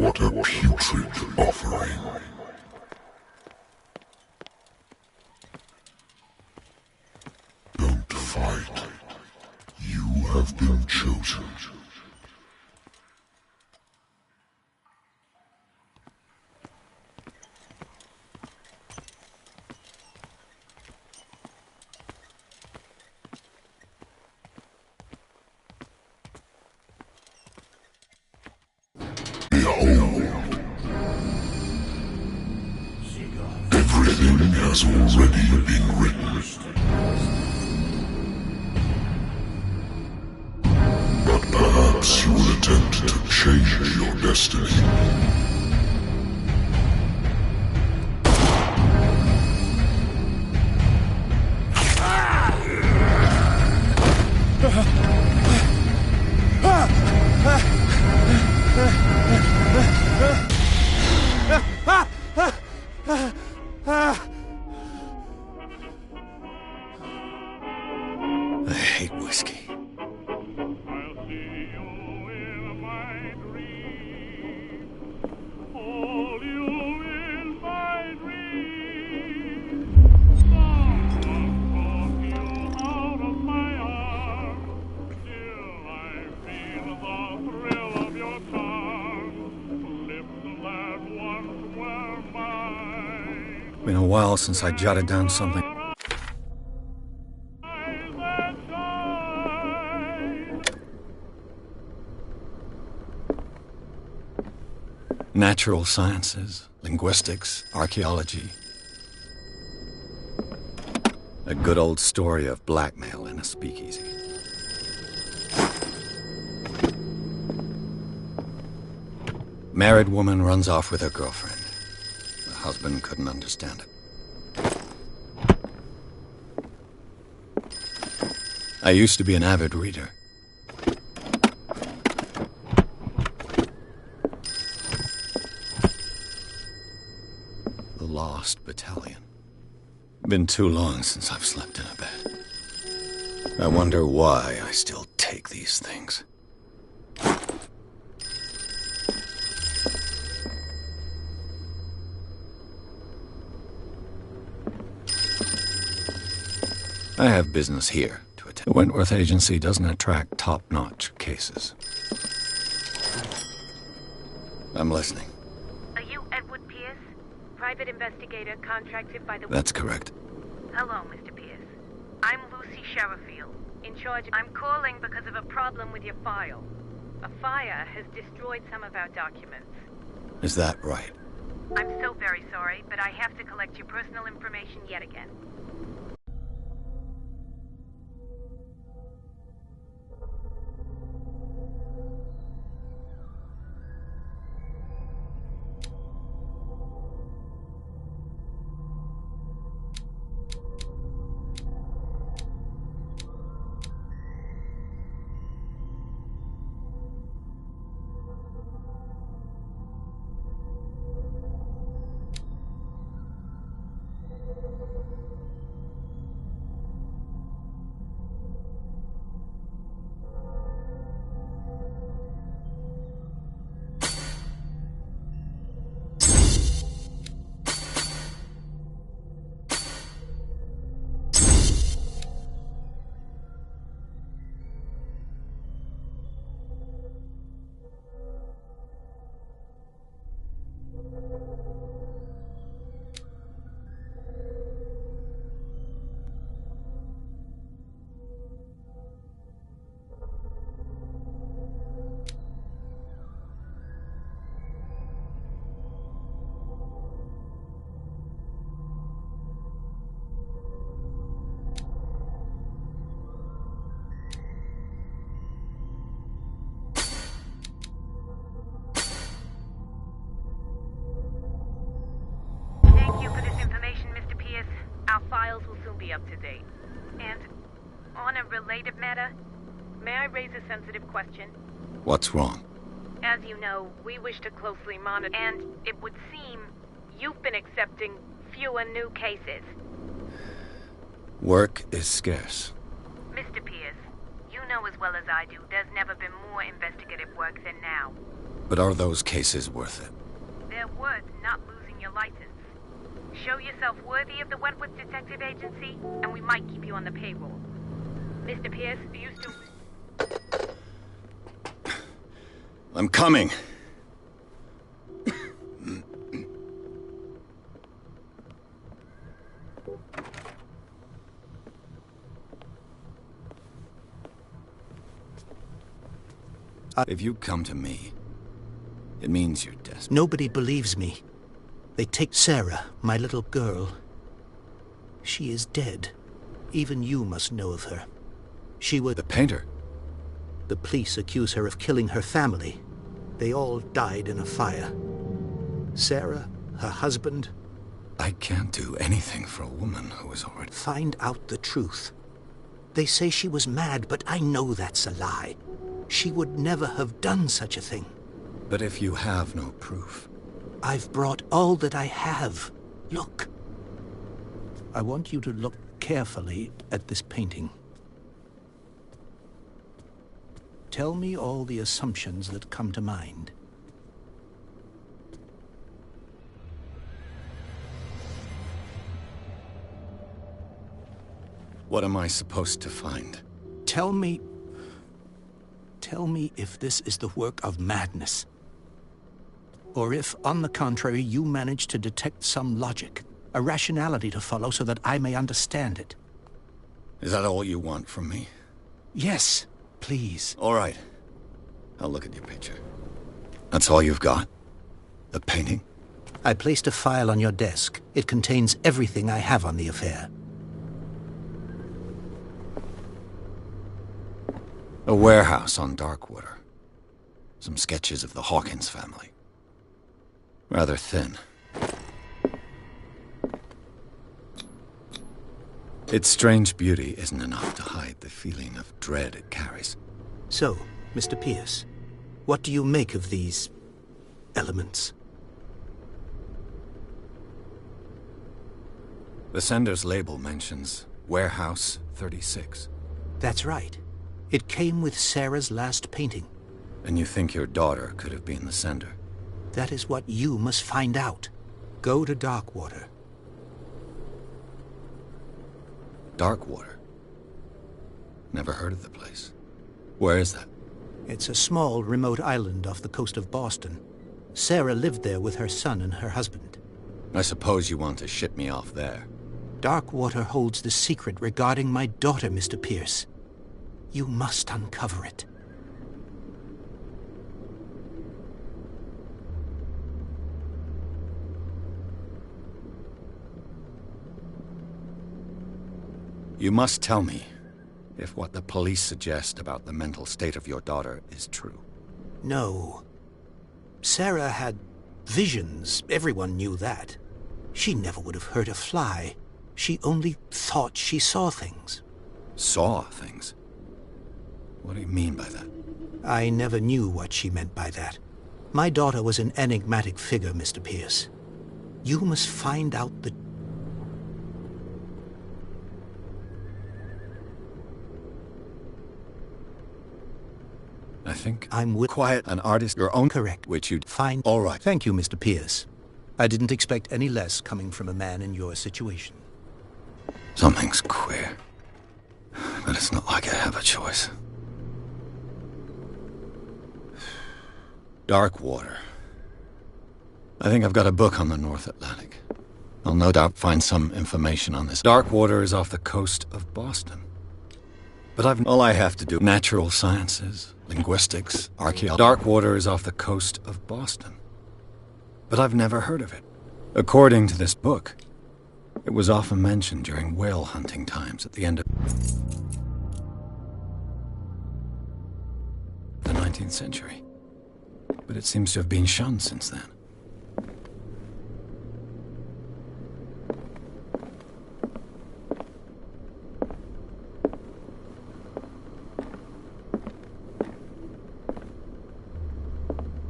What a putrid offering. Don't fight. You have been chosen. Behold. Everything has already been written. But perhaps you will attempt to change your destiny. I hate whiskey. Been a while since I jotted down something. Natural sciences, linguistics, archaeology. A good old story of blackmail in a speakeasy. Married woman runs off with her girlfriend. The husband couldn't understand it. I used to be an avid reader. The Lost Battalion. Been too long since I've slept in a bed. I wonder why I still take these things. I have business here to attend. The Wentworth Agency doesn't attract top-notch cases. I'm listening. Are you Edward Pierce? Private investigator contracted by the... That's correct. Hello, Mr. Pierce. I'm Lucy Sherifield, in charge... I'm calling because of a problem with your file. A fire has destroyed some of our documents. Is that right? I'm so very sorry, but I have to collect your personal information yet again. Our files will soon be up to date. And on a related matter, may I raise a sensitive question? What's wrong? As you know, we wish to closely monitor, and it would seem you've been accepting fewer new cases. Work is scarce. Mr. Pierce, you know as well as I do, there's never been more investigative work than now. But are those cases worth it? They're worth not losing your license. Show yourself worthy of the Wentworth Detective Agency, and we might keep you on the payroll. Mr. Pierce, you still... I'm coming. If you come to me, it means you're desperate. Nobody believes me. They take Sarah, my little girl. She is dead. Even you must know of her. She was... The painter? The police accuse her of killing her family. They all died in a fire. Sarah, her husband... I can't do anything for a woman who is already... Find out the truth. They say she was mad, but I know that's a lie. She would never have done such a thing. But if you have no proof... I've brought all that I have. Look. I want you to look carefully at this painting. Tell me all the assumptions that come to mind. What am I supposed to find? Tell me if this is the work of madness. Or if, on the contrary, you manage to detect some logic, a rationality to follow so that I may understand it. Is that all you want from me? Yes, please. All right. I'll look at your picture. That's all you've got? The painting? I placed a file on your desk. It contains everything I have on the affair. A warehouse on Darkwater. Some sketches of the Hawkins family. Rather thin. Its strange beauty isn't enough to hide the feeling of dread it carries. So, Mr. Pierce, what do you make of these elements? The sender's label mentions Warehouse 36. That's right. It came with Sarah's last painting. And you think your daughter could have been the sender? That is what you must find out. Go to Darkwater. Darkwater? Never heard of the place. Where is that? It's a small, remote island off the coast of Boston. Sarah lived there with her son and her husband. I suppose you want to ship me off there. Darkwater holds the secret regarding my daughter, Mr. Pierce. You must uncover it. You must tell me if what the police suggest about the mental state of your daughter is true. No. Sarah had visions. Everyone knew that. She never would have hurt a fly. She only thought she saw things. Saw things? What do you mean by that? I never knew what she meant by that. My daughter was an enigmatic figure, Mr. Pierce. You must find out the... I think I'm with... Quiet, an artist, your own... Correct. Which you'd... Find... All right. Thank you, Mr. Pierce. I didn't expect any less coming from a man in your situation. Something's queer. But it's not like I have a choice. Darkwater. I think I've got a book on the North Atlantic. I'll no doubt find some information on this. Darkwater is off the coast of Boston. But all I have to do... Natural sciences, linguistics, archaeology... Darkwater is off the coast of Boston. But I've never heard of it. According to this book, it was often mentioned during whale hunting times at the end of the 19th century. But it seems to have been shunned since then.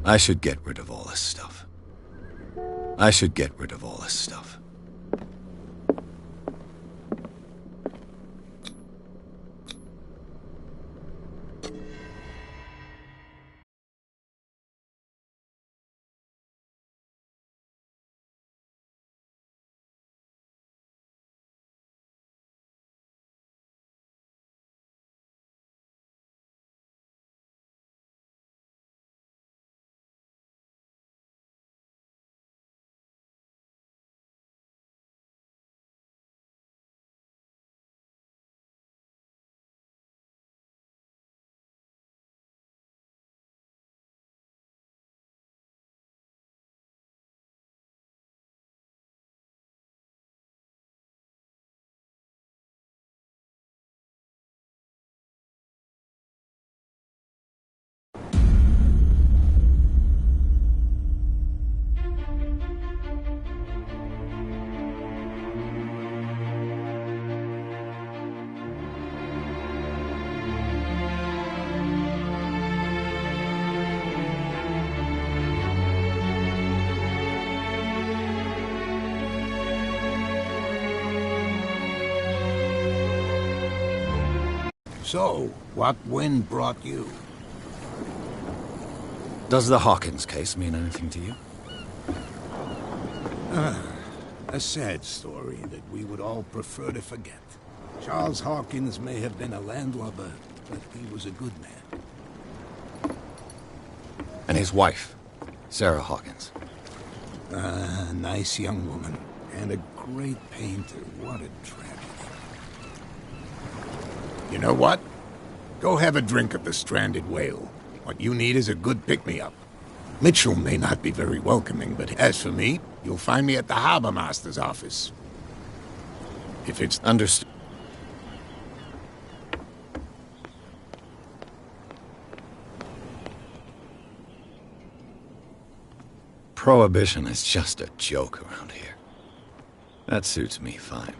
I should get rid of all this stuff. I should get rid of all this stuff. So, what wind brought you? Does the Hawkins case mean anything to you? A sad story that we would all prefer to forget. Charles Hawkins may have been a landlubber, but he was a good man. And his wife, Sarah Hawkins. A nice young woman, and a great painter. What a tragedy. You know what? Go have a drink at the Stranded Whale. What you need is a good pick-me-up. Mitchell may not be very welcoming, but as for me, you'll find me at the Harbor Master's office. If it's Understood. Prohibition is just a joke around here. That suits me fine.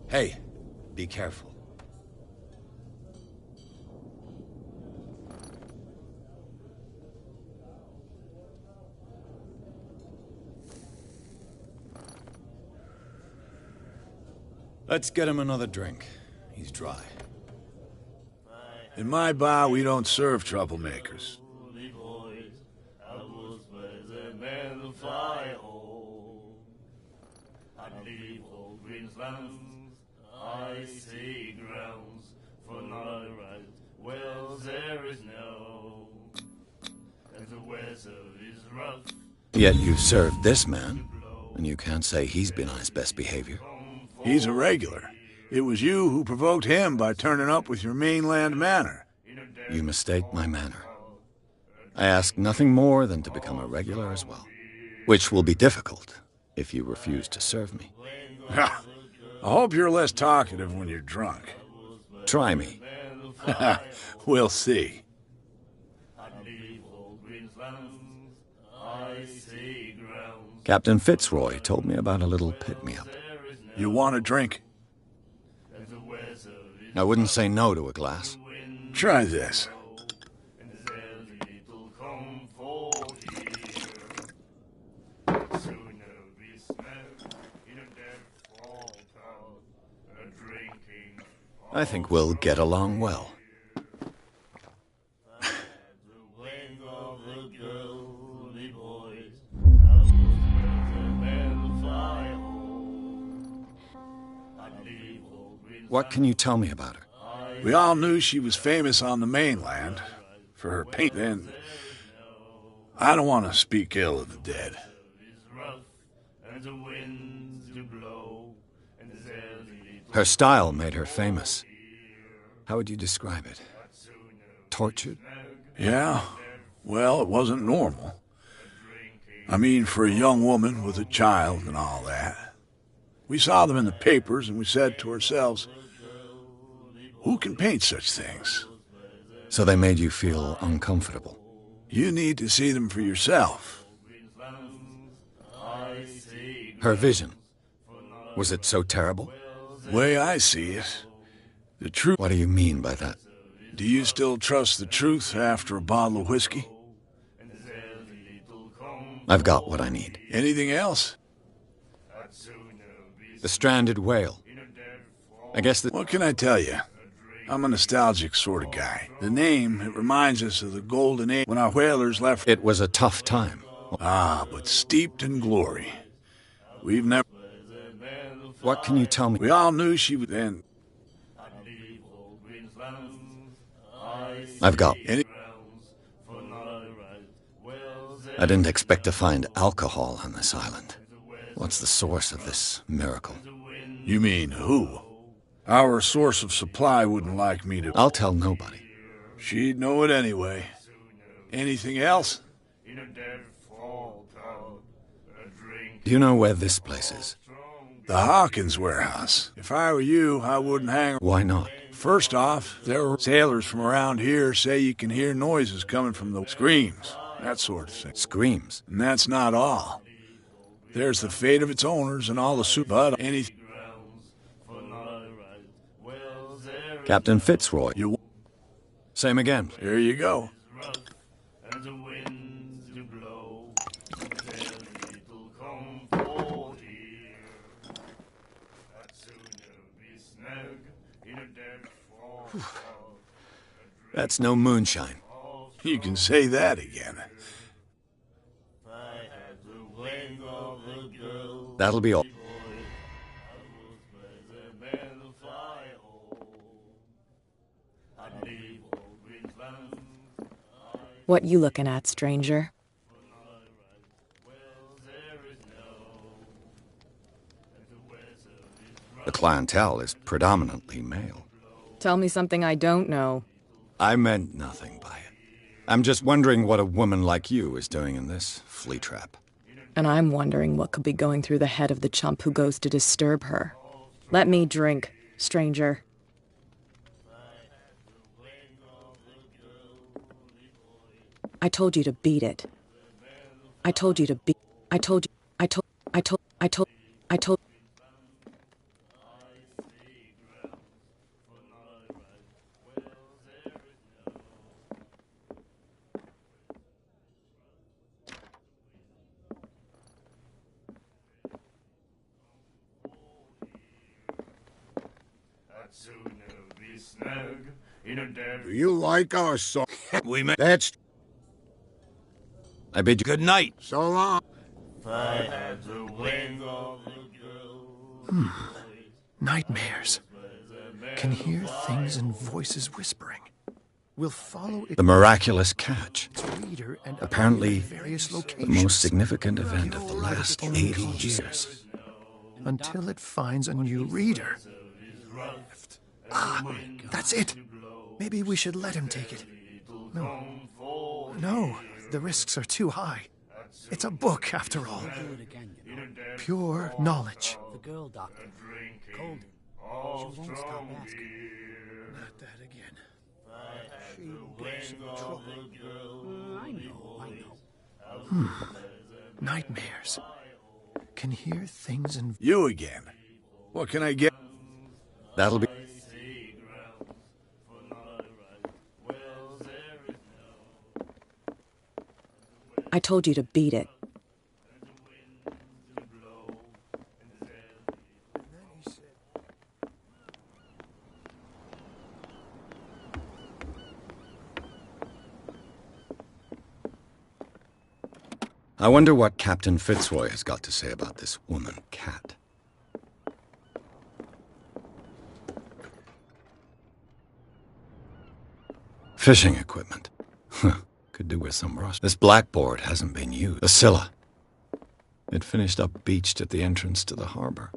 Hey, be careful. Let's get him another drink. He's dry. In my bar, we don't serve troublemakers. Icy grounds for not right. Well, there is no, and the weather is rough. Yet you served this man, and you can't say he's been on his best behavior. He's a regular. It was you who provoked him by turning up with your mainland manner. You mistake my manner. I ask nothing more than to become a regular as well, which will be difficult if you refuse to serve me. I hope you're less talkative when you're drunk. Try me. We'll see. Captain Fitzroy told me about a little pick-me-up. You want a drink? I wouldn't say no to a glass. Try this. I think we'll get along well. What can you tell me about her? We all knew she was famous on the mainland for her paint then. I don't want to speak ill of the dead. Her style made her famous. How would you describe it? Tortured? Yeah, well, it wasn't normal. I mean, for a young woman with a child and all that. We saw them in the papers and we said to ourselves, who can paint such things? So they made you feel uncomfortable. You need to see them for yourself. Her vision. Was it so terrible? The way I see it, the truth... What do you mean by that? Do you still trust the truth after a bottle of whiskey? I've got what I need. Anything else? The Stranded Whale. I guess that... What can I tell you? I'm a nostalgic sort of guy. The name, it reminds us of the golden age when our whalers left... It was a tough time. Ah, but steeped in glory. We've never... What can you tell me? We all knew she would then... I've got... I didn't expect to find alcohol on this island. What's the source of this miracle? You mean who? Our source of supply wouldn't like me to... I'll tell nobody. She'd know it anyway. Anything else? Do you know where this place is? The Hawkins warehouse. If I were you, I wouldn't hang... Why not? First off, there were sailors from around here say you can hear noises coming from the screams, that sort of thing. Screams? And that's not all. There's the fate of its owners and all the but anything. Captain Fitzroy. Same again. Here you go. And the winds do blow, it'll come for here. I'd sooner be snug in a dead fall. That's no moonshine. You can say that again. I had the wing of a girl. That'll be all. What you looking at, stranger? The clientele is predominantly male. Tell me something I don't know. I meant nothing by it. I'm just wondering what a woman like you is doing in this flea trap. And I'm wondering what could be going through the head of the chump who goes to disturb her. Let me drink, stranger. I told you to beat it. I told you to beat. I told you. I told. I told. I told. I told. I'd sooner be snug in a dead. Do you like our song? We met. That's I bid you Good night. so long. I had the wing of a girl. Nightmares. Can hear things and voices whispering. We'll follow the miraculous catch. its reader and Apparently, various the locations most significant event of the last 80 years. until it finds a new reader. Ah, that's it. Maybe we should let him take it. No, the risks are too high. It's a book, after all. Pure knowledge. The girl doctor. Cold. She won't stop asking. Not that again. She gets in trouble. I know. Nightmares. Can hear things and You again. What can I get? That'll be... I told you to beat it. I wonder what Captain Fitzroy has got to say about this woman, Cat. Fishing equipment. Could do with some rust. This blackboard hasn't been used. The Scylla. It finished up beached at the entrance to the harbor.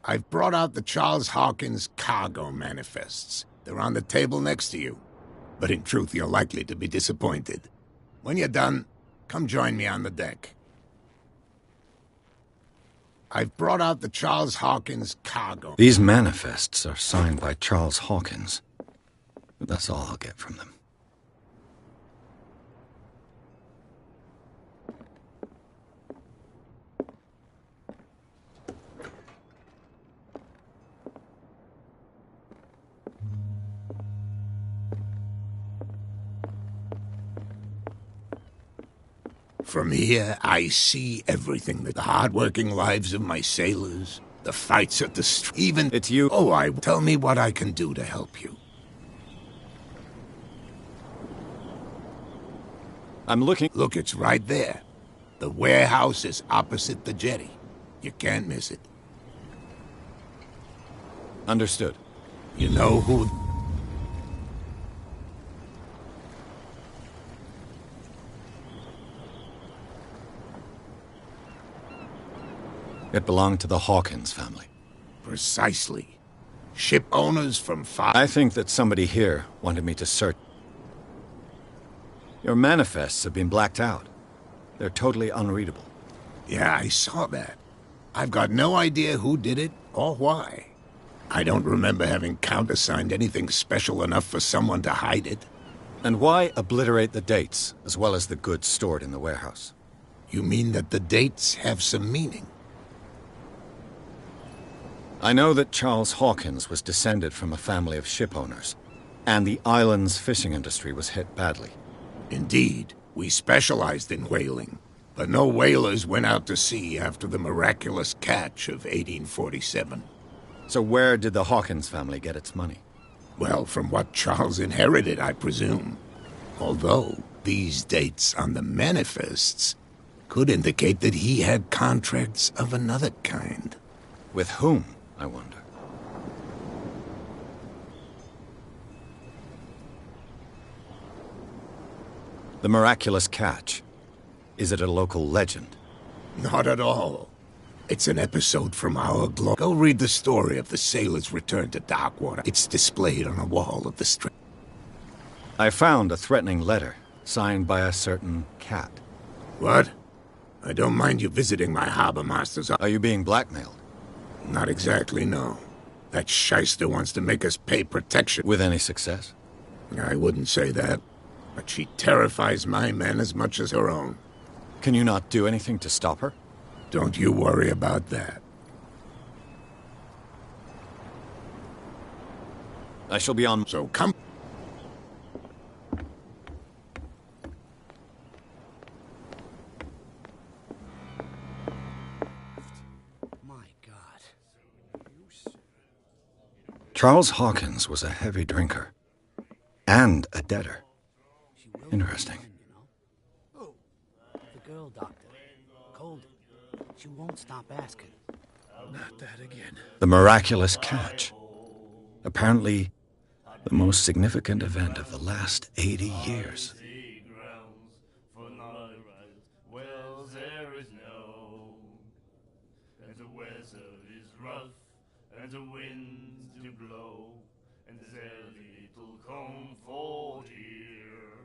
I've brought out the Charles Hawkins cargo manifests. They're on the table next to you. But in truth, you're likely to be disappointed. When you're done, come join me on the deck. I've brought out the Charles Hawkins cargo. These manifests are signed by Charles Hawkins. But that's all I'll get from them. From here, I see everything. The hard-working lives of my sailors, the fights at the even... It's you. Oh, tell me what I can do to help you. I'm looking... Look, it's right there. The warehouse is opposite the jetty. You can't miss it. Understood. You know who... It belonged to the Hawkins family. Precisely. Ship owners from far... I think that somebody here wanted me to search. Your manifests have been blacked out. They're totally unreadable. Yeah, I saw that. I've got no idea who did it or why. I don't remember having countersigned anything special enough for someone to hide it. And why obliterate the dates, as well as the goods stored in the warehouse? You mean that the dates have some meaning? I know that Charles Hawkins was descended from a family of ship owners, and the island's fishing industry was hit badly. Indeed, we specialized in whaling, but no whalers went out to sea after the miraculous catch of 1847. So where did the Hawkins family get its money? Well, from what Charles inherited, I presume. Although, these dates on the manifests could indicate that he had contracts of another kind. With whom, I wonder? The miraculous catch. Is it a local legend? Not at all. It's an episode from our globe. Go read the story of the sailor's return to Darkwater. It's displayed on a wall of the strip. I found a threatening letter, signed by a certain cat. What? I don't mind you visiting my harbor master's office. Are you being blackmailed? Not exactly, no. That shyster wants to make us pay protection. With any success? I wouldn't say that, but she terrifies my men as much as her own. Can you not do anything to stop her? Don't you worry about that. I shall be on... So come... My God. Charles Hawkins was a heavy drinker. And a debtor. Interesting. Oh, the girl doctor. Cold. She won't stop asking. Not that again. The miraculous catch. Apparently, the most significant event of the last 80 years. Well, there is no, and the weather is rough, and the winds do blow, and there's little comfort here.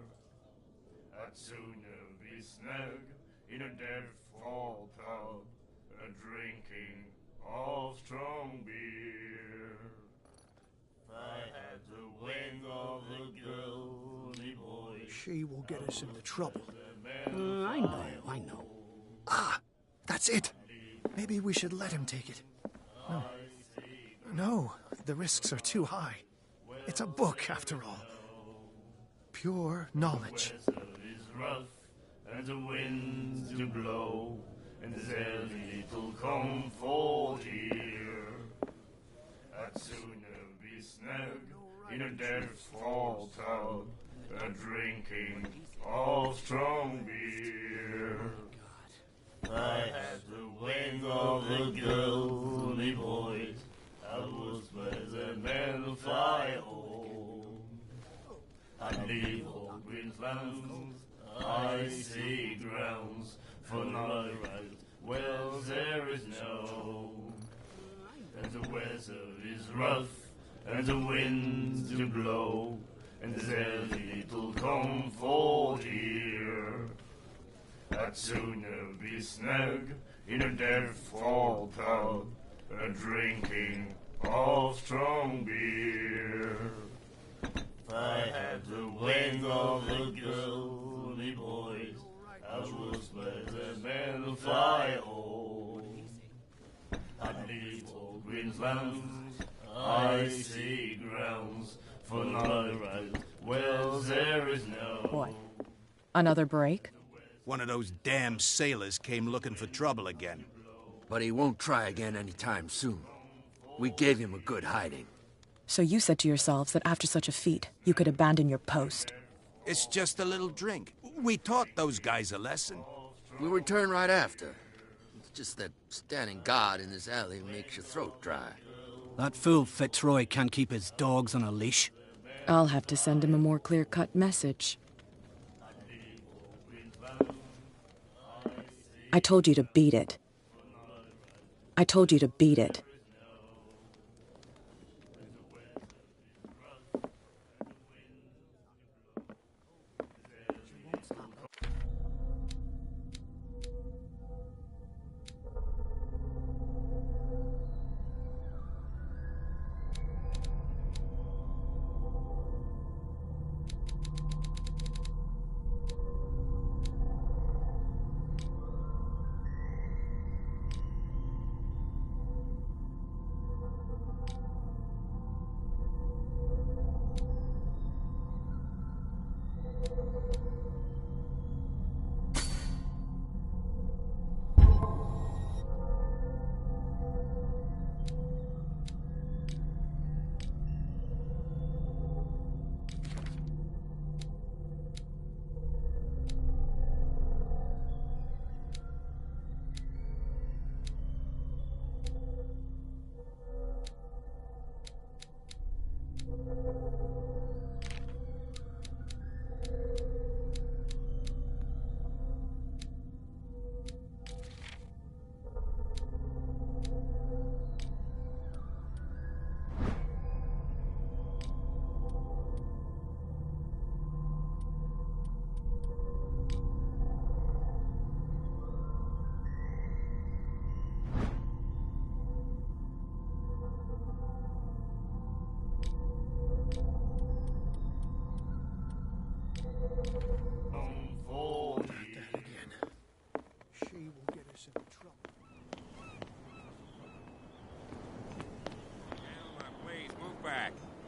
I'd sooner be snug in a dead-fall pub, drinking of strong beer. If I had the wing of the girly boy, She will get us into trouble. I know. Ah, that's it. Maybe we should let him take it. No, the risks are too high. It's a book, after all. Pure knowledge. The weather is rough, and the winds do blow, and there's little comfort here. I'd sooner be snug in a dead-fall tub, drinking of strong beer. I had the wing of the girly boys, I was where the men fly home. I leave old Queensland's icy grounds for not a right. Well, there is no, and the weather is rough, and the winds do blow, and there's little comfort here. I'd sooner be snug in a dead-fall pub, drinking of strong beer. If I had the wing of the girly boys, I was where the men fly home. I'd leave old Queensland's icy grounds for not a right. Well, there is no... What? Another break? One of those damn sailors came looking for trouble again. But he won't try again anytime soon. We gave him a good hiding. So you said to yourselves that after such a feat, you could abandon your post. It's just a little drink. We taught those guys a lesson. We'll return right after. It's just that standing guard in this alley makes your throat dry. That fool Fitzroy can't keep his dogs on a leash. I'll have to send him a more clear-cut message. I told you to beat it. I told you to beat it.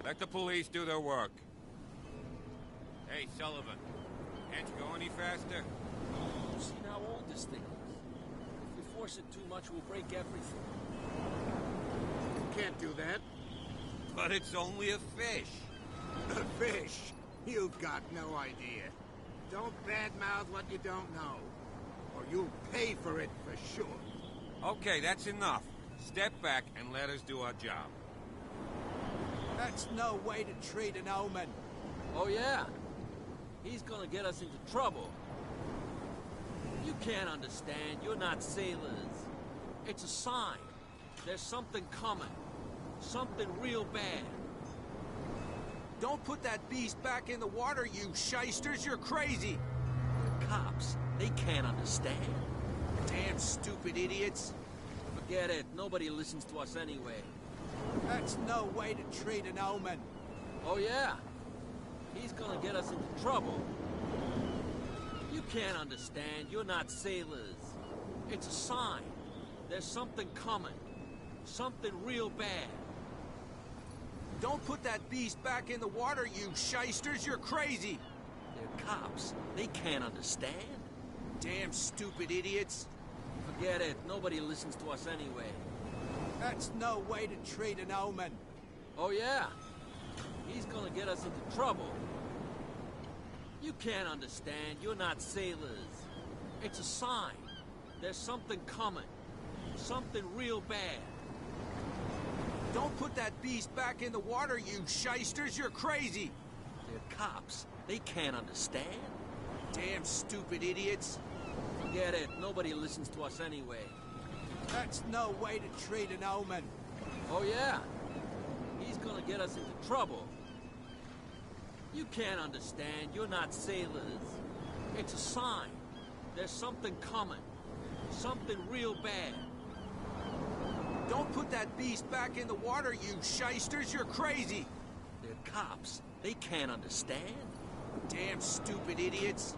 Let the police do their work. Hey, Sullivan. Can't you go any faster? You see how old this thing is. If we force it too much, we'll break everything. You can't do that. But it's only a fish. A fish? You've got no idea. Don't badmouth what you don't know. Or you'll pay for it for sure. Okay, that's enough. Step back and let us do our job. That's no way to treat an omen. Oh, yeah? He's gonna get us into trouble. You can't understand. You're not sailors. It's a sign. There's something coming. Something real bad. Don't put that beast back in the water, you shysters. You're crazy. The cops, they can't understand. Damn stupid idiots. Forget it. Nobody listens to us anyway. That's no way to treat an omen. Oh, yeah? He's gonna get us into trouble. You can't understand. You're not sailors. It's a sign. There's something coming. Something real bad. Don't put that beast back in the water, you shysters. You're crazy. They're cops. They can't understand. Damn stupid idiots. Forget it. Nobody listens to us anyway. That's no way to treat an omen. Oh, yeah? He's gonna get us into trouble. You can't understand. You're not sailors. It's a sign. There's something coming. Something real bad. Don't put that beast back in the water, you shysters. You're crazy. They're cops. They can't understand. Damn stupid idiots. Forget it. Nobody listens to us anyway. That's no way to treat an omen. Oh, yeah? He's gonna get us into trouble. You can't understand. You're not sailors. It's a sign. There's something coming. Something real bad. Don't put that beast back in the water, you shysters. You're crazy. They're cops. They can't understand. Damn stupid idiots.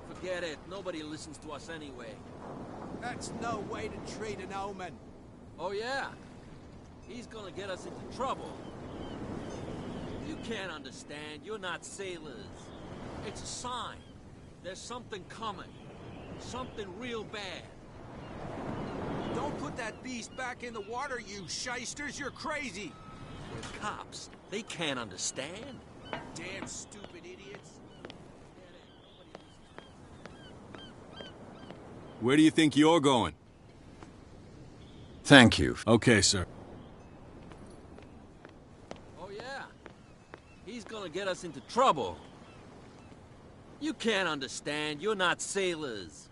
Forget it. Nobody listens to us anyway. That's no way to treat an omen. Oh, yeah? He's gonna get us into trouble. You can't understand. You're not sailors. It's a sign. There's something coming. Something real bad. Don't put that beast back in the water, you shysters. You're crazy. They're cops. They can't understand. Damn stupid idiots. Where do you think you're going? Thank you. Okay, sir. gonna get us into trouble. You can't understand. You're not sailors.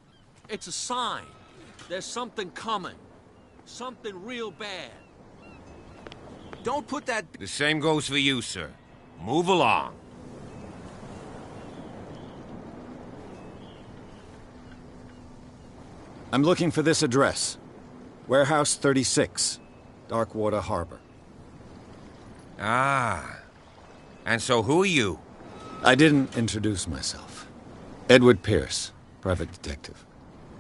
It's a sign. There's something coming. Something real bad. Don't put that... The same goes for you, sir. Move along. I'm looking for this address. Warehouse 36, Darkwater Harbor. Ah. And so who are you? I didn't introduce myself. Edward Pierce, private detective.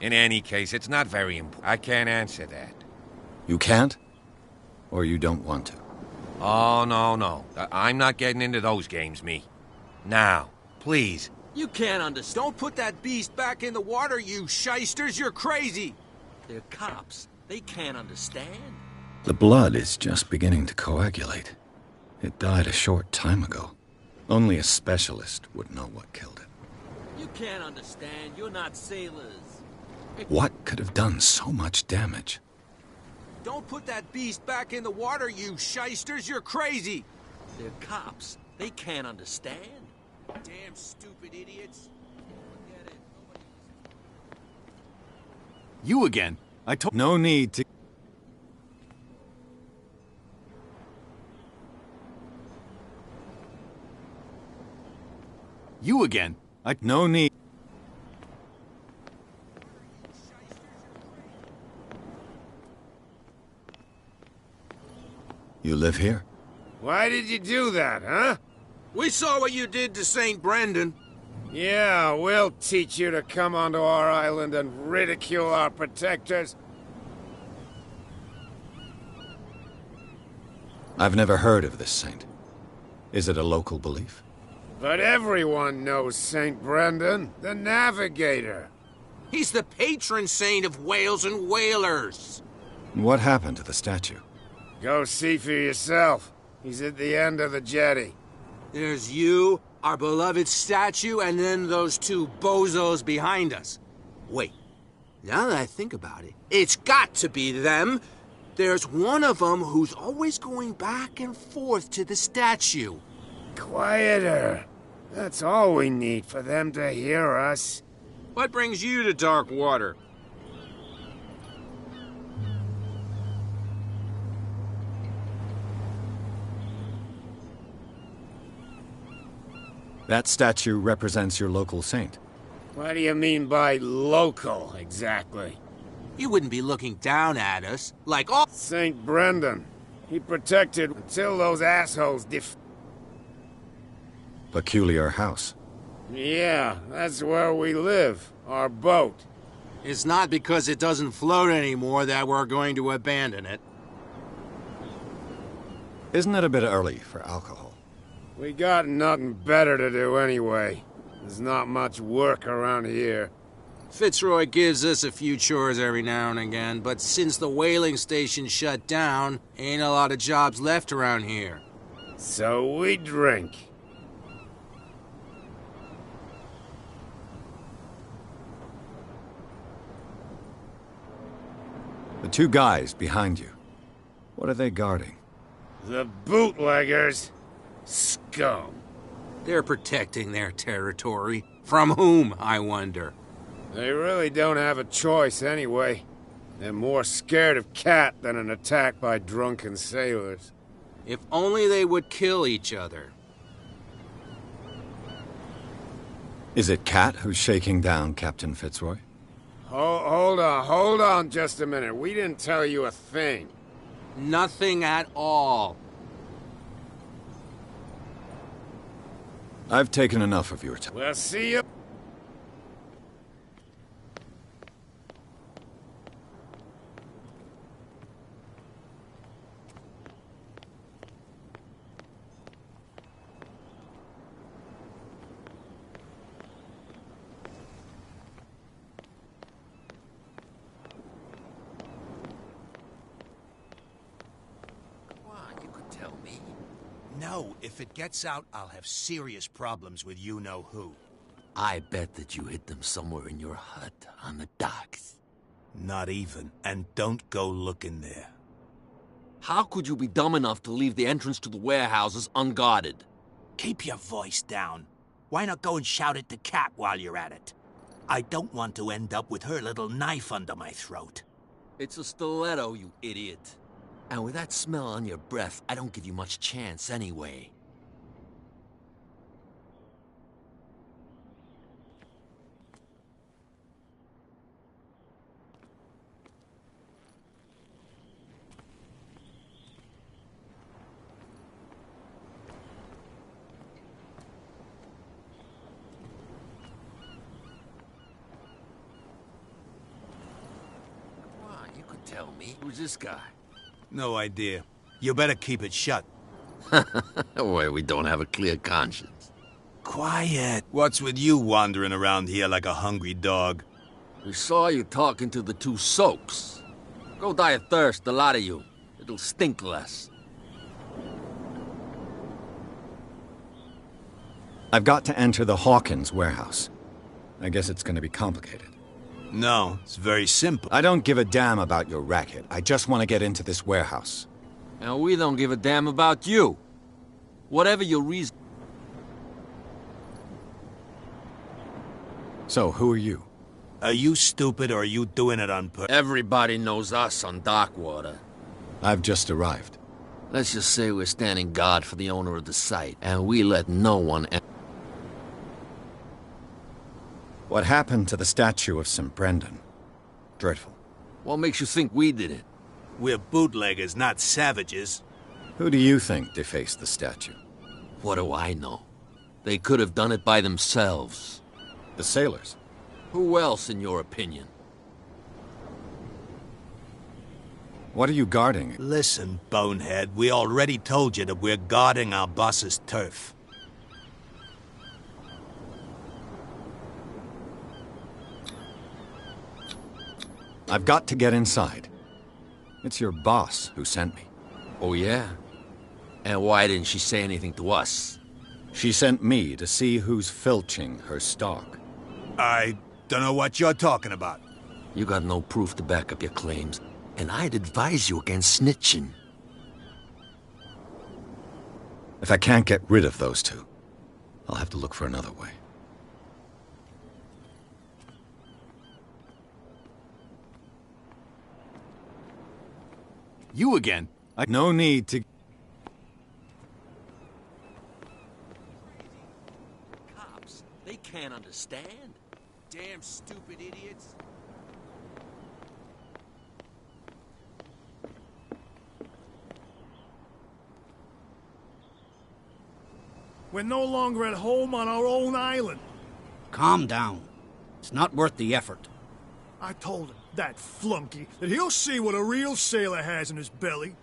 In any case, it's not very important. I can't answer that. You can't? Or you don't want to? Oh, no. I'm not getting into those games, me. Now, please. You can't understand. Don't put that beast back in the water, you shysters! You're crazy! They're cops. They can't understand. The blood is just beginning to coagulate. It died a short time ago. Only a specialist would know what killed it. You can't understand. You're not sailors. What could have done so much damage? Don't put that beast back in the water, you shysters! You're crazy! They're cops. They can't understand. Damn stupid idiots. You again. I told... No need to... You again. No need... You live here? Why did you do that, huh? We saw what you did to St. Brendan. Yeah, we'll teach you to come onto our island and ridicule our protectors. I've never heard of this saint. Is it a local belief? But everyone knows St. Brendan, the navigator. He's the patron saint of whales and whalers. What happened to the statue? Go see for yourself. He's at the end of the jetty. There's you, our beloved statue, and then those two bozos behind us. Wait, now that I think about it, it's got to be them. There's one of them who's always going back and forth to the statue. Quieter. That's all we need for them to hear us. What brings you to Darkwater? That statue represents your local saint. What do you mean by local, exactly? You wouldn't be looking down at us, like all... St. Brendan. He protected until those assholes Peculiar house. Yeah, that's where we live. Our boat. It's not because it doesn't float anymore that we're going to abandon it. Isn't it a bit early for alcohol? We got nothing better to do anyway. There's not much work around here. Fitzroy gives us a few chores every now and again, but since the whaling station shut down, ain't a lot of jobs left around here. So we drink. The two guys behind you. What are they guarding? The bootleggers. Scum. They're protecting their territory. From whom, I wonder? They really don't have a choice anyway. They're more scared of Cat than an attack by drunken sailors. If only they would kill each other. Is it Cat who's shaking down Captain Fitzroy? Hold on just a minute. We didn't tell you a thing. Nothing at all. I've taken enough of your time. We'll see you. No, if it gets out, I'll have serious problems with you-know-who. I bet that you hid them somewhere in your hut on the docks. Not even, and don't go looking there. How could you be dumb enough to leave the entrance to the warehouses unguarded? Keep your voice down. Why not go and shout at the cat while you're at it? I don't want to end up with her little knife under my throat. It's a stiletto, you idiot. And with that smell on your breath, I don't give you much chance anyway. Tell me, who's this guy? No idea. You better keep it shut. Well, we don't have a clear conscience. Quiet. What's with you wandering around here like a hungry dog? We saw you talking to the two soaks. Go die of thirst, the lot of you. It'll stink less. I've got to enter the Hawkins warehouse. I guess it's gonna be complicated. No, it's very simple. I don't give a damn about your racket. I just want to get into this warehouse. And we don't give a damn about you. Whatever your reason... So, who are you? Are you stupid or are you doing it on purpose? Everybody knows us on Darkwater. I've just arrived. Let's just say we're standing guard for the owner of the site, and we let no one... What happened to the statue of St. Brendan? Dreadful. What makes you think we did it? We're bootleggers, not savages. Who do you think defaced the statue? What do I know? They could have done it by themselves. The sailors? Who else, in your opinion? What are you guarding? Listen, bonehead, we already told you that we're guarding our boss's turf. I've got to get inside. It's your boss who sent me. Oh, yeah? And why didn't she say anything to us? She sent me to see who's filching her stock. I don't know what you're talking about. You got no proof to back up your claims, and I'd advise you against snitching. If I can't get rid of those two, I'll have to look for another way. You again? No need to... Cops, they can't understand. Damn stupid idiots. We're no longer at home on our own island. Calm down. It's not worth the effort. I told him, that flunky, that he'll see what a real sailor has in his belly.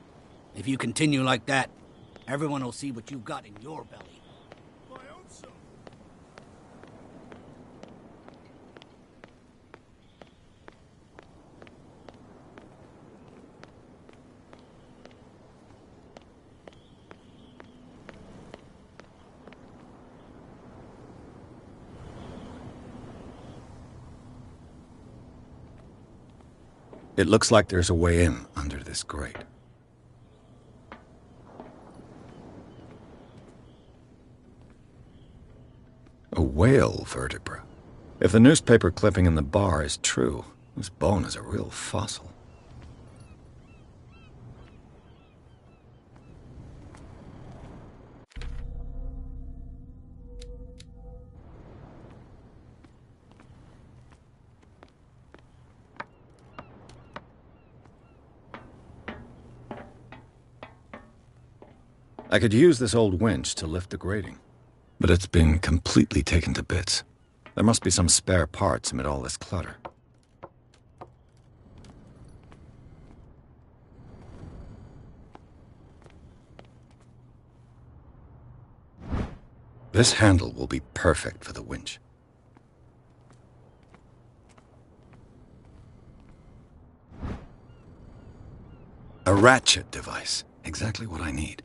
If you continue like that, everyone will see what you've got in your belly. I hope so. It looks like there's a way in under this grate. A whale vertebra. If the newspaper clipping in the bar is true, this bone is a real fossil. I could use this old winch to lift the grating, but it's been completely taken to bits. There must be some spare parts amid all this clutter. This handle will be perfect for the winch. A ratchet device. Exactly what I need.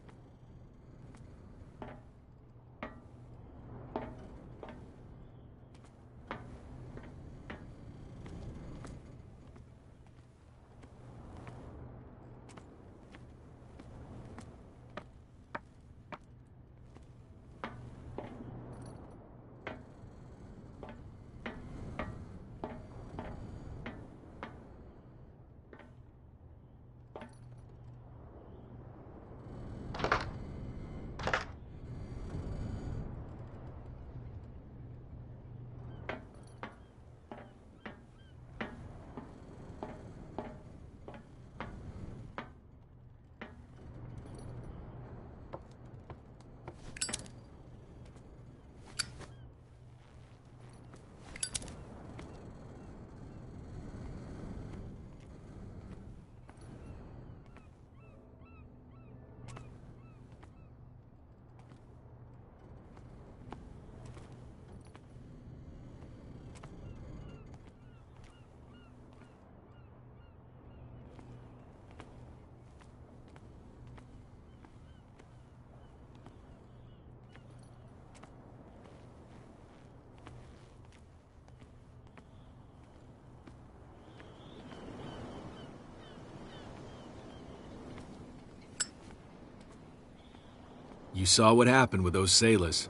You saw what happened with those sailors.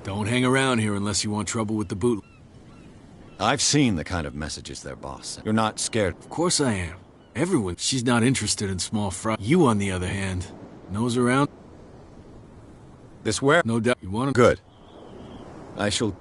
Don't hang around here unless you want trouble with the boot. I've seen the kind of messages their boss sent. You're not scared. Of course I am. Everyone. She's not interested in small fry. You, on the other hand, nose around. This where? No doubt. You want to? Good. I shall...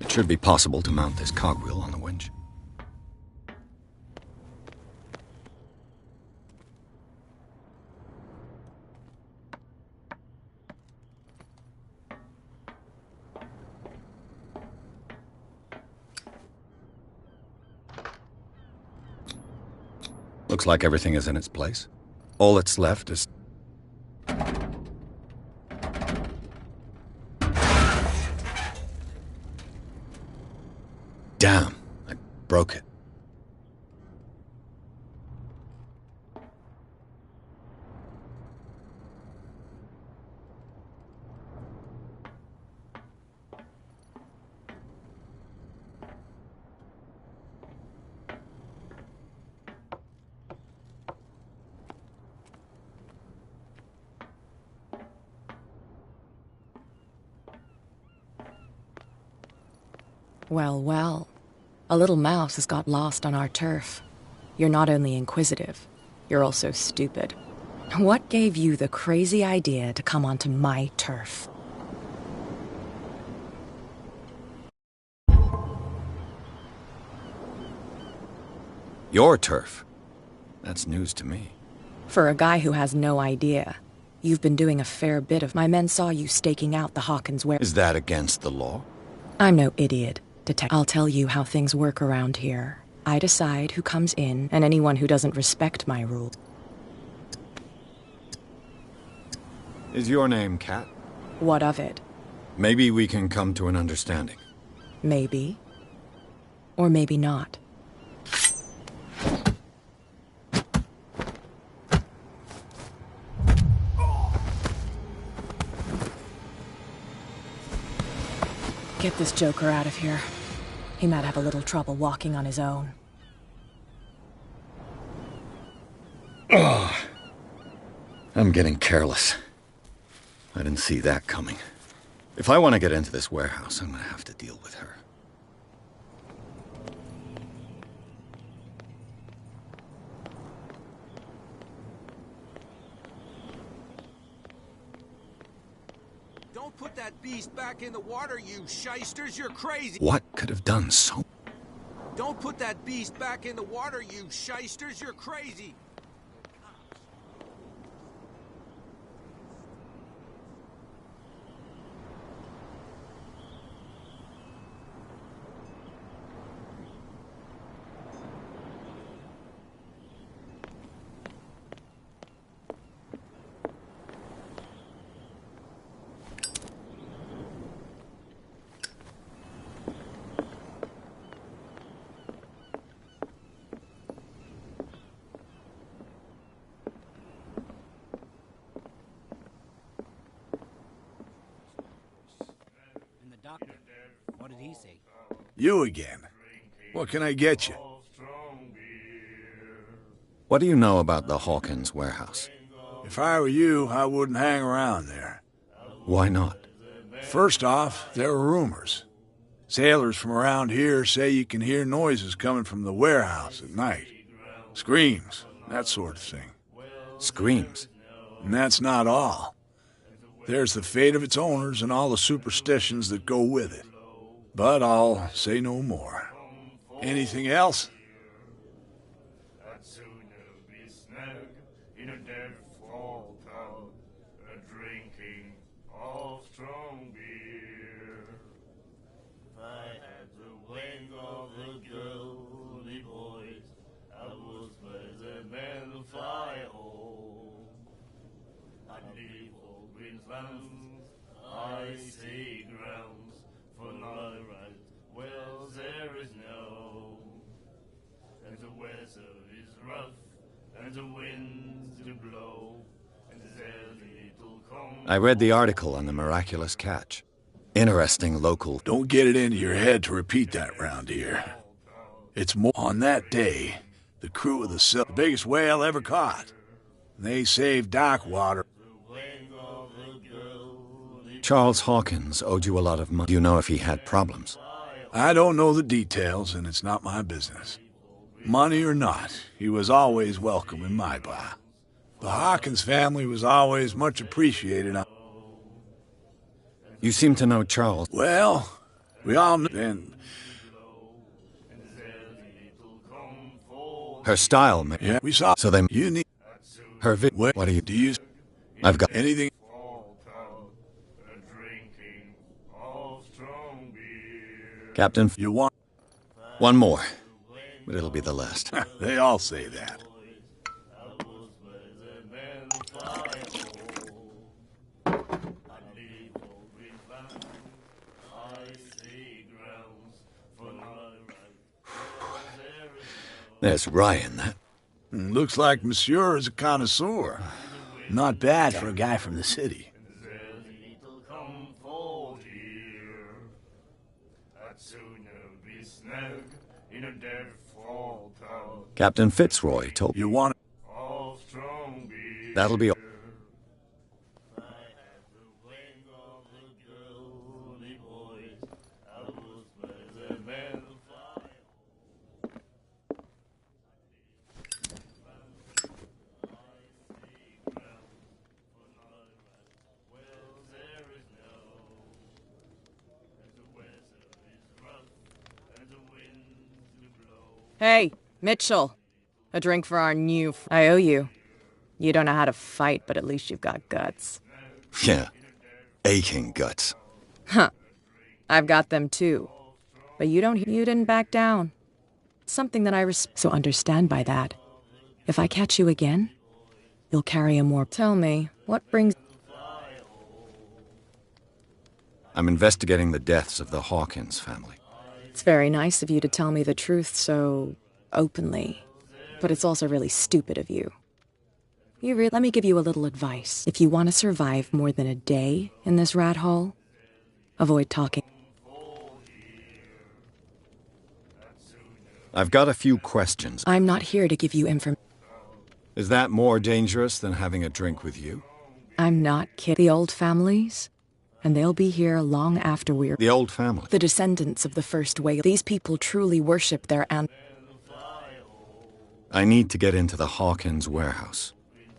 It should be possible to mount this cogwheel on the winch. Looks like everything is in its place. All that's left is... Damn, I broke it. Well, well. A little mouse has got lost on our turf. You're not only inquisitive, you're also stupid. What gave you the crazy idea to come onto my turf? Your turf? That's news to me. For a guy who has no idea, you've been doing a fair bit of... My men saw you staking out the Hawkins ware... Is that against the law? I'm no idiot. I'll tell you how things work around here. I decide who comes in, and anyone who doesn't respect my rules. Is your name Kat? What of it? Maybe we can come to an understanding. Maybe. Or maybe not. Get this joker out of here. He might have a little trouble walking on his own. Oh, I'm getting careless. I didn't see that coming. If I want to get into this warehouse, I'm going to have to deal with her. Don't put that beast back in the water, you shysters! You're crazy! What could have done so? Don't put that beast back in the water, you shysters! You're crazy! Doctor, what did he say? You again. What can I get you? What do you know about the Hawkins warehouse? If I were you, I wouldn't hang around there. Why not? First off, there are rumors. Sailors from around here say you can hear noises coming from the warehouse at night. Screams, that sort of thing. Screams? And that's not all. There's the fate of its owners and all the superstitions that go with it. But I'll say no more. Anything else? I'd sooner be snug in a dead fall town, drinking of strong beer. If I had the wing of the girly boys, I was better than the fire hole. I'd leave all green lands, icy grounds, for not right wells there is no. And the weather is rough, and the winds do blow, and there's little comfort. I read the article on the miraculous catch. Interesting local... Don't get it into your head to repeat that round here. It's more... On that day, the crew of the biggest whale ever caught. They saved dock water. Charles Hawkins owed you a lot of money. Do you know if he had problems? I don't know the details, and it's not my business. Money or not, he was always welcome in my bar. The Hawkins family was always much appreciated. You seem to know Charles. Well, we all knew, and... Her style, yeah, we saw... So they... You need... Her what do you... Do you... I've got... Anything... Captain... You want... One more. But it'll be the last. They all say that. There's rye in that. Looks like Monsieur is a connoisseur. Not bad for a guy from the city. Captain Fitzroy told... You want it? That'll be all. Hey, Mitchell. A drink for our new... I owe you. You don't know how to fight, but at least you've got guts. Yeah. Aching guts. Huh. I've got them too. But you didn't back down. Something that I So understand by that. If I catch you again, you'll carry a more... Tell me, what brings... I'm investigating the deaths of the Hawkins family. It's very nice of you to tell me the truth so openly, but it's also really stupid of you. Let me give you a little advice. If you want to survive more than a day in this rat hole, avoid talking. I've got a few questions. I'm not here to give you information. Is that more dangerous than having a drink with you? I'm not kidding. The old families, and they'll be here long after we're... The old family? The descendants of the first whale. These people truly worship their I need to get into the Hawkins warehouse.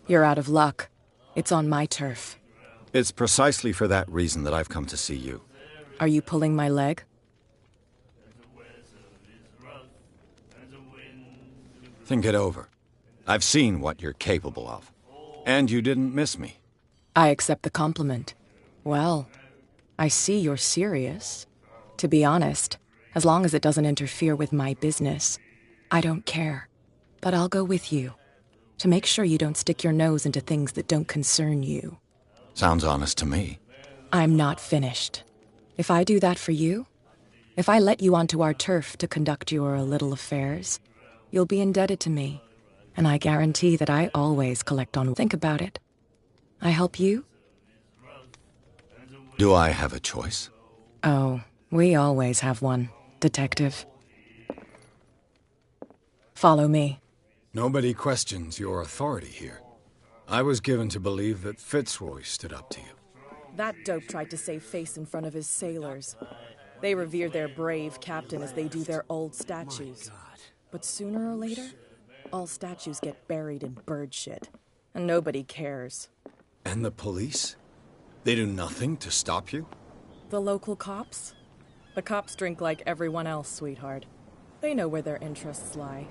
You're out of luck. It's on my turf. It's precisely for that reason that I've come to see you. Are you pulling my leg? Think it over. I've seen what you're capable of. And you didn't miss me. I accept the compliment. Well, I see you're serious. To be honest, as long as it doesn't interfere with my business, I don't care. But I'll go with you, to make sure you don't stick your nose into things that don't concern you. Sounds honest to me. I'm not finished. If I do that for you, if I let you onto our turf to conduct your little affairs, you'll be indebted to me. And I guarantee that I always collect on... Think about it. I help you? Do I have a choice? Oh, we always have one, Detective. Follow me. Nobody questions your authority here. I was given to believe that Fitzroy stood up to you. That dope tried to save face in front of his sailors. They revere their brave captain as they do their old statues. But sooner or later, all statues get buried in bird shit. And nobody cares. And the police? They do nothing to stop you? The local cops? The cops drink like everyone else, sweetheart. They know where their interests lie.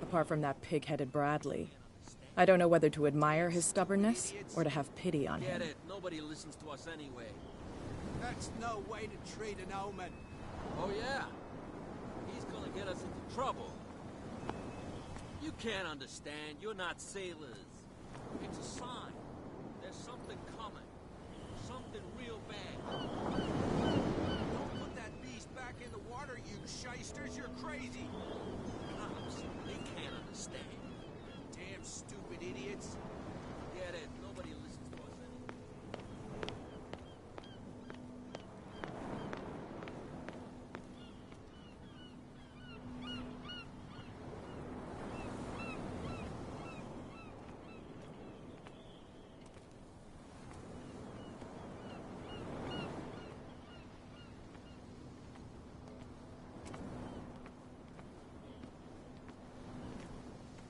Apart from that pig-headed Bradley. I don't know whether to admire his stubbornness or to have pity on him. Get it. Nobody listens to us anyway. That's no way to treat an omen. Oh, yeah? He's gonna get us into trouble. You can't understand. You're not sailors. It's a sign. There's something coming. Something real bad. Don't put that beast back in the water, you shysters. You're crazy. Cops, they can't understand. Damn stupid idiots. Get it. Nobody listens to us anyway.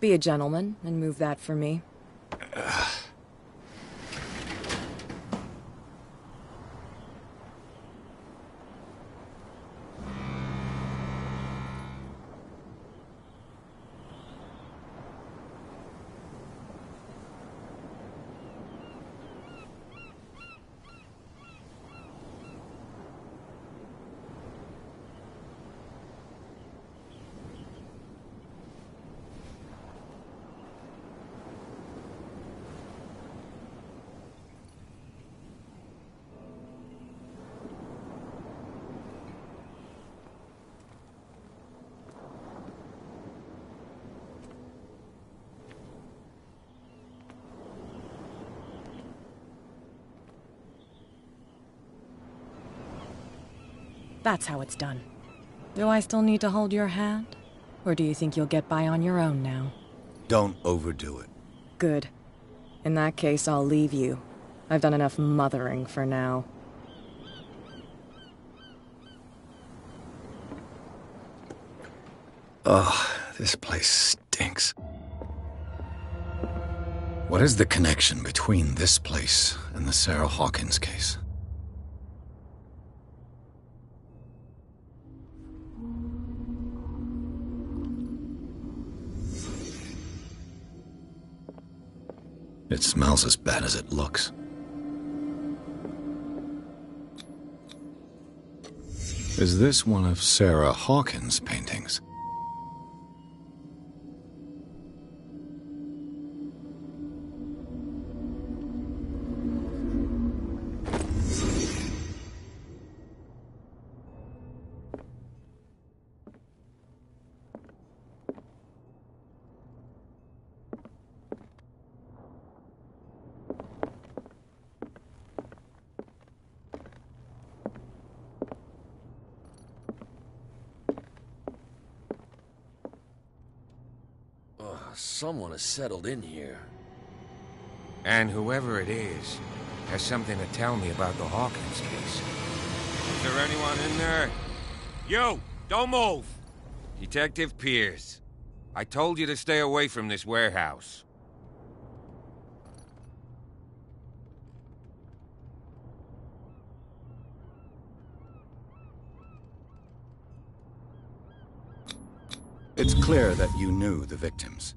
Be a gentleman and move that for me. That's how it's done. Do I still need to hold your hand? Or do you think you'll get by on your own now? Don't overdo it. Good. In that case, I'll leave you. I've done enough mothering for now. Ugh, this place stinks. What is the connection between this place and the Sarah Hawkins case? It smells as bad as it looks. Is this one of Sarah Hawkins' paintings? someone has settled in here. And whoever it is has something to tell me about the Hawkins case. Is there anyone in there? You! Don't move! Detective Pierce, I told you to stay away from this warehouse. It's clear that you knew the victims.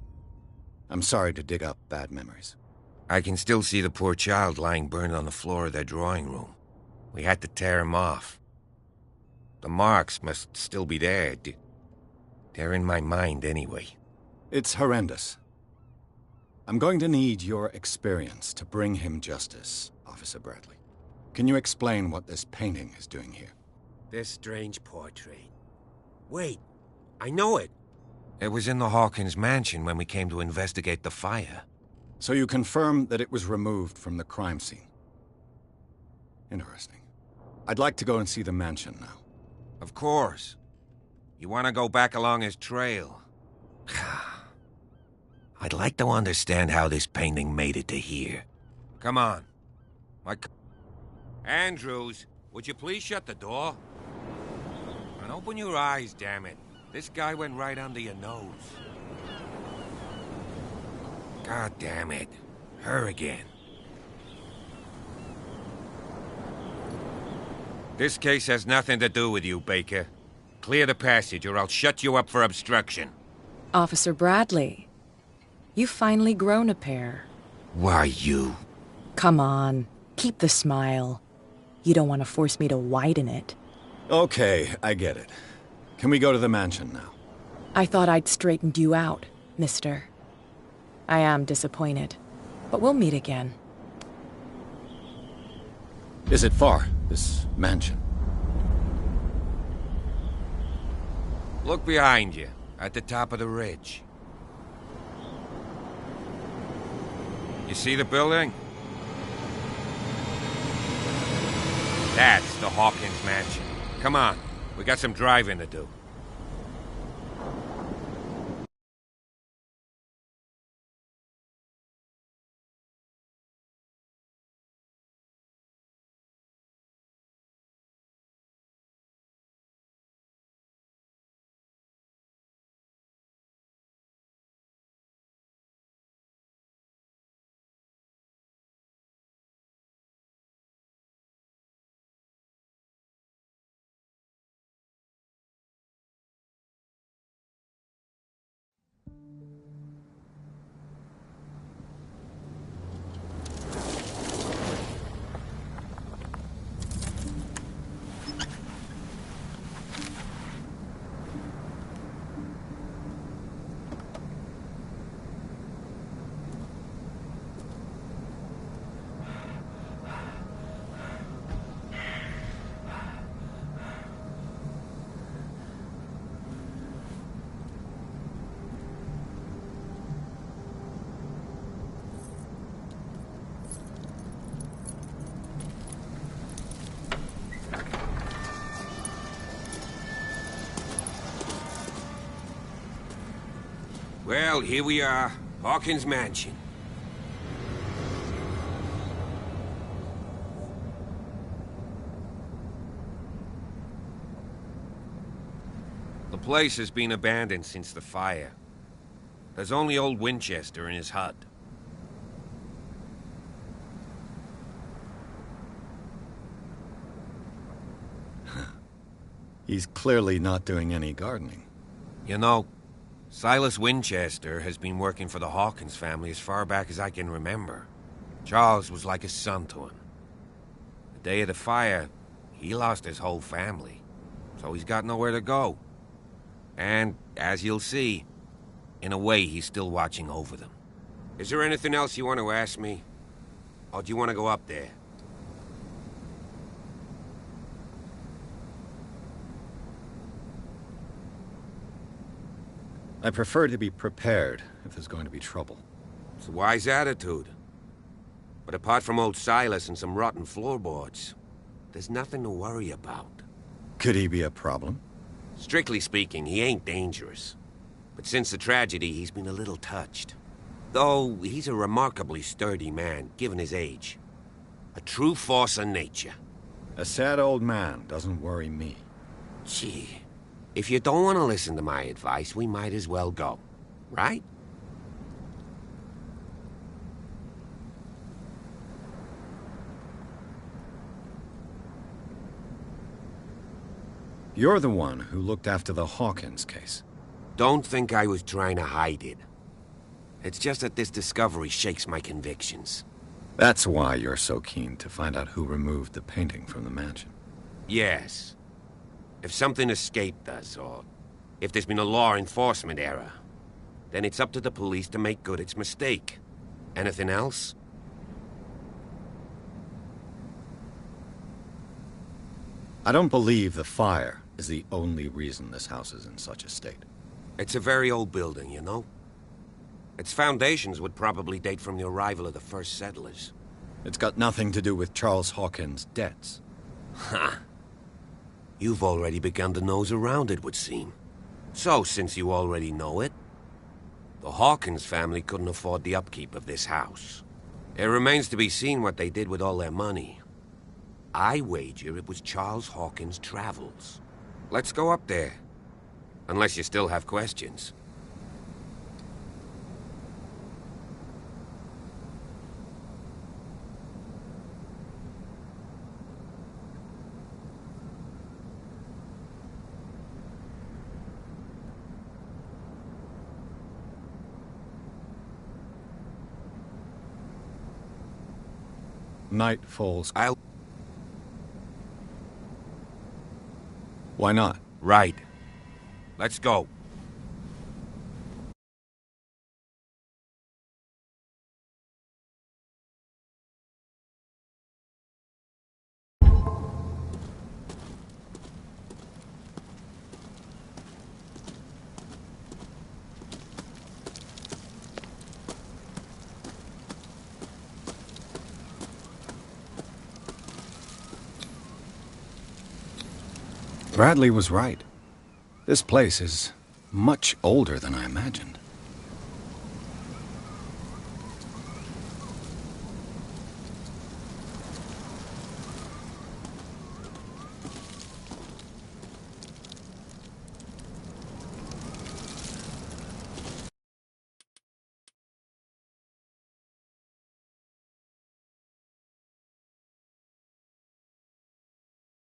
I'm sorry to dig up bad memories. I can still see the poor child lying burned on the floor of their drawing room. We had to tear him off. The marks must still be there. They're in my mind anyway. It's horrendous. I'm going to need your experience to bring him justice, Officer Bradley. Can you explain what this painting is doing here? This strange portrait. Wait, I know it. It was in the Hawkins mansion when we came to investigate the fire. So you confirm that it was removed from the crime scene? Interesting. I'd like to go and see the mansion now. Of course. You want to go back along his trail? I'd like to understand how this painting made it to here. Come on. Andrews, would you please shut the door? And open your eyes, damn it. This guy went right under your nose. God damn it. Her again. This case has nothing to do with you, Baker. Clear the passage or I'll shut you up for obstruction. Officer Bradley, you've finally grown a pair. Why, you? Come on, keep the smile. You don't want to force me to widen it. Okay, I get it. Can we go to the mansion now? I thought I'd straightened you out, mister. I am disappointed, but we'll meet again. Is it far, this mansion? Look behind you, at the top of the ridge. You see the building? That's the Hawkins mansion. Come on, we got some driving to do. Well, here we are. Hawkins Mansion. The place has been abandoned since the fire. There's only old Winchester in his hut. He's clearly not doing any gardening. You know, Silas Winchester has been working for the Hawkins family as far back as I can remember. Charles was like a son to him. The day of the fire, he lost his whole family, so he's got nowhere to go. And, as you'll see, in a way, he's still watching over them. Is there anything else you want to ask me? Or do you want to go up there? I prefer to be prepared if there's going to be trouble. It's a wise attitude. But apart from old Silas and some rotten floorboards, there's nothing to worry about. Could he be a problem? Strictly speaking, he ain't dangerous. But since the tragedy, he's been a little touched. Though he's a remarkably sturdy man, given his age. A true force of nature. A sad old man doesn't worry me. Gee, if you don't want to listen to my advice, we might as well go. Right? You're the one who looked after the Hawkins case. Don't think I was trying to hide it. It's just that this discovery shakes my convictions. That's why you're so keen to find out who removed the painting from the mansion. Yes. If something escaped us, or if there's been a law enforcement error, then it's up to the police to make good its mistake. Anything else? I don't believe the fire is the only reason this house is in such a state. It's a very old building, you know? Its foundations would probably date from the arrival of the first settlers. It's got nothing to do with Charles Hawkins' debts. Ha! You've already begun to nose around, it would seem. So, since you already know it, the Hawkins family couldn't afford the upkeep of this house. It remains to be seen what they did with all their money. I wager it was Charles Hawkins' travels. Let's go up there. Unless you still have questions. Night falls. I'll... Why not? Right. Let's go. Bradley was right. This place is much older than I imagined.